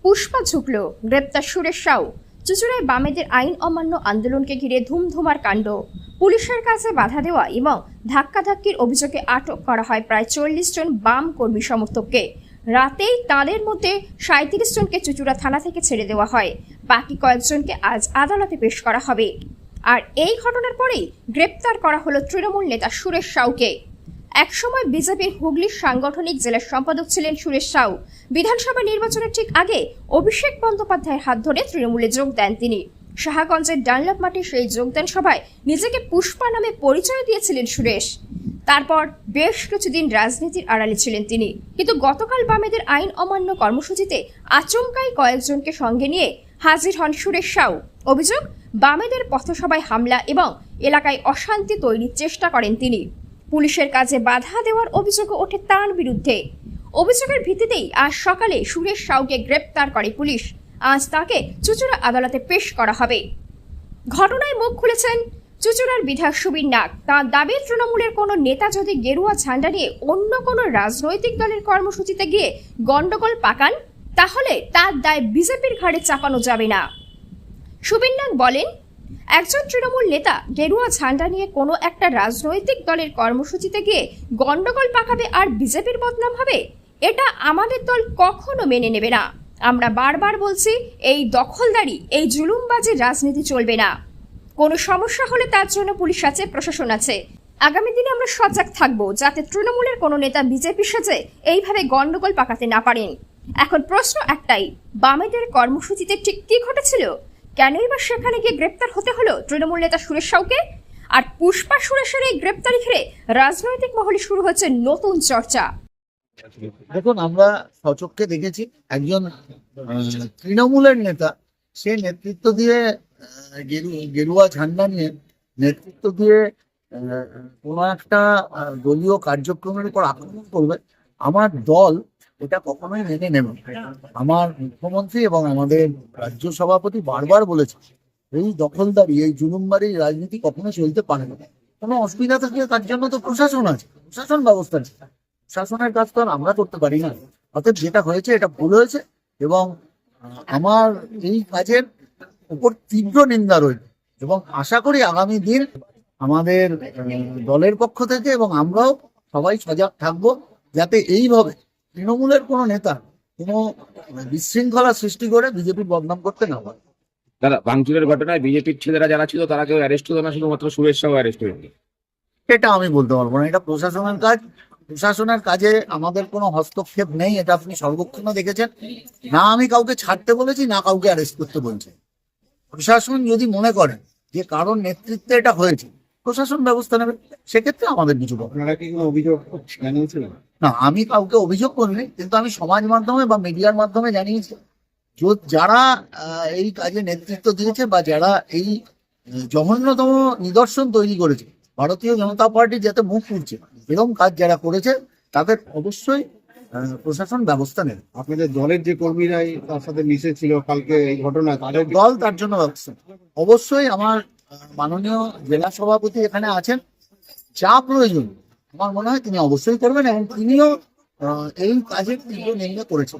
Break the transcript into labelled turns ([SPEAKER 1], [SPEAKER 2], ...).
[SPEAKER 1] পুষ্পা ঝুঁকল, গ্রেপ্তার সুরেশ সাউ। চুঁচুড়ায় বামেদের আইন অমান্য আন্দোলনকে ঘিরে ধুমধুমার কাণ্ড। পুলিশের কাছে বাধা দেওয়া এবং ধাক্কাধাক্কির অভিযোগে আটক করা হয় প্রায় 40 জন বাম কর্মী সমর্থককে। রাতেই তাদের মধ্যে 37 জনকে চুঁচুড়া থানা থেকে ছেড়ে দেওয়া হয়। বাকি কয়েকজনকে আজ আদালতে পেশ করা হবে। আর এই ঘটনার পরেই গ্রেপ্তার করা হলো তৃণমূল নেতা সুরেশ সাউকে। একসময় বিজেপির হুগলির সাংগঠনিক জেলা সম্পাদক ছিলেন সুরেশ সাউ। বিধানসভা নির্বাচনের ঠিক আগে অভিষেক বন্দ্যোপাধ্যায়ের হাত ধরে তৃণমূলে যোগ দেন তিনি। সাহাগঞ্জের ডানলপ মাঠে সেই যোগদান সভায় নিজেকে পুষ্পা নামে পরিচয় দিয়েছিলেন সুরেশ। তারপর বেশ কিছুদিন রাজনীতির আড়ালে ছিলেন তিনি, কিন্তু গতকাল বামেদের আইন অমান্য কর্মসূচিতে আচমকাই কয়েকজনকে সঙ্গে নিয়ে হাজির হন সুরেশ সাউ। অভিযোগ, বামেদের পথসভায় হামলা এবং এলাকায় অশান্তি তৈরির চেষ্টা করেন তিনি। পুলিশের কাজে বাধা দেওয়ার অভিযোগও ওঠে তাঁর বিরুদ্ধে। অভিযোগের ভিত্তিতেই আজ সকালে সুরেশ সাউকে গ্রেপ্তার করে পুলিশ। আজ তাকে চুঁচুড়া আদালতে পেশ করা হবে। ঘটনায় মুখ খুলেছেন চুঁচুড়ার বিধায়ক সুবীর নাগ। তাঁর দাবি, তৃণমূলের কোনো নেতা যদি গেরুয়া ঝান্ডা নিয়ে অন্য কোনো রাজনৈতিক দলের কর্মসূচিতে গিয়ে গন্ডগোল পাকান, তাহলে তার দায় বিজেপির ঘাড়ে চাপানো যাবে না। সুবীর নাগ বলেন, একজন তৃণমূল নেতা গেরুয়া ঝান্ডা নিয়ে কোনো একটা রাজনৈতিক দলের কর্মসূচিতে গিয়ে গন্ডগোল পাকাবে আর বিজেপির বদনাম হবে, এটা আমাদের দল কখনো মেনে নেবে না। আমরা বারবার বলছি, এই দখলদারি, এই জুলুমবাজির রাজনীতি চলবে না। কোনো সমস্যা হলে তার জন্য পুলিশ আছে, প্রশাসন আছে। আগামী দিনে আমরা সজাগ থাকবো যাতে তৃণমূলের কোনো নেতা বিজেপির সাথে এইভাবে গন্ডগোল পাকাতে না পারেন। এখন প্রশ্ন একটাই, বামেদের কর্মসূচিতে ঠিক কি ঘটেছিল? কেনই বা সেখানে গিয়ে গ্রেপ্তার হতে হলো তৃণমূল নেতা সুরেশ সাউকে? আর পুষ্পা সুরেশের এই গ্রেপ্তারি ঘিরে রাজনৈতিক মহলে শুরু হচ্ছে নতুন চর্চা।
[SPEAKER 2] দেখুন, আমরা সচক্ষে দেখেছি একজন তৃণমূলের নেতা, সে নেতৃত্ব দিয়ে গেরুয়া ঝান্ডা নিয়ে নেতৃত্ব দিয়ে কোনো একটা দলীয় কার্যক্রমের উপর আক্রমণ করবে। আমার দল এটা কখনোই মেনে নেবে না। আমার মুখ্যমন্ত্রী এবং আমাদের রাজ্য সভাপতি বারবার বলেছে, এই দখলদারি, এই জুলুমবাড়ি রাজনীতি কখনো চলতে পারে না। কোনো অসুবিধা থাকলে তার জন্য তো প্রশাসন আছে, প্রশাসন ব্যবস্থা আছে। শাসনের কাজ তো আর আমরা করতে পারি না। অতএব যেটা হয়েছে এটা ভুল হয়েছে এবং আমার এই কাজের উপর তীব্র নিন্দা রয়েছে এবং আশা করি আগামী দিন আমাদের দলের পক্ষ থেকে এবং আমরাও সবাই সজাগ থাকবো যাতে এইভাবে তৃণমূলের কোনো নেতা কোনো বিশৃঙ্খলা সৃষ্টি করে বিজেপির বদনাম করতে না পারে।
[SPEAKER 3] দাদা, ভাঙচুরের ঘটনায় বিজেপির ছেলেরা যারা ছিল তারা কেউ অ্যারেস্ট হতো না, শুধুমাত্র সুরেশ সাউ অ্যারেস্ট হয়েছে?
[SPEAKER 2] এটা আমি বলতে পারবো না, এটা প্রশাসনের কাজ। প্রশাসনের কাজে আমাদের কোনো হস্তক্ষেপ নেই, এটা আপনি সর্বক্ষণ দেখেছেন। না আমি কাউকে ছাড়তে বলেছি, না কাউকে অ্যারেস্ট করতে বলছি। প্রশাসন যদি মনে করেন যে কারণ নেতৃত্বে এটা হয়েছে, প্রশাসন ব্যবস্থা নেবে, সেক্ষেত্রে আমাদের কিছু বলার।
[SPEAKER 3] আপনারা কি কোনো অভিযোগ জানিয়েছিলেন?
[SPEAKER 2] না, আমি কাউকে অভিযোগ করিনি, কিন্তু আমি সমাজ মাধ্যমে বা মিডিয়ার মাধ্যমে জানিয়েছি যারা এই কাজে নেতৃত্ব দিয়েছে বা যারা এই জঘন্যতম নিদর্শন তৈরি করেছে, ভারতীয় জনতা পার্টি যাতে মুখ খুলছে এরকম কাজ যারা করেছে, তাদের অবশ্যই প্রশাসন ব্যবস্থা নেবে।
[SPEAKER 3] আপনাদের দলের যে কর্মীরাই তার সাথে মিশেছিল কালকে এই ঘটনা, তাদের
[SPEAKER 2] দল তার জন্য ব্যবস্থা নেবে। অবশ্যই আমার মাননীয় জেলা সভাপতি এখানে আছেন, যা প্রয়োজন আমার মনে হয় তিনি অবশ্যই করবেন এবং তিনিও এই কাজের তীব্র নিন্দা করেছেন।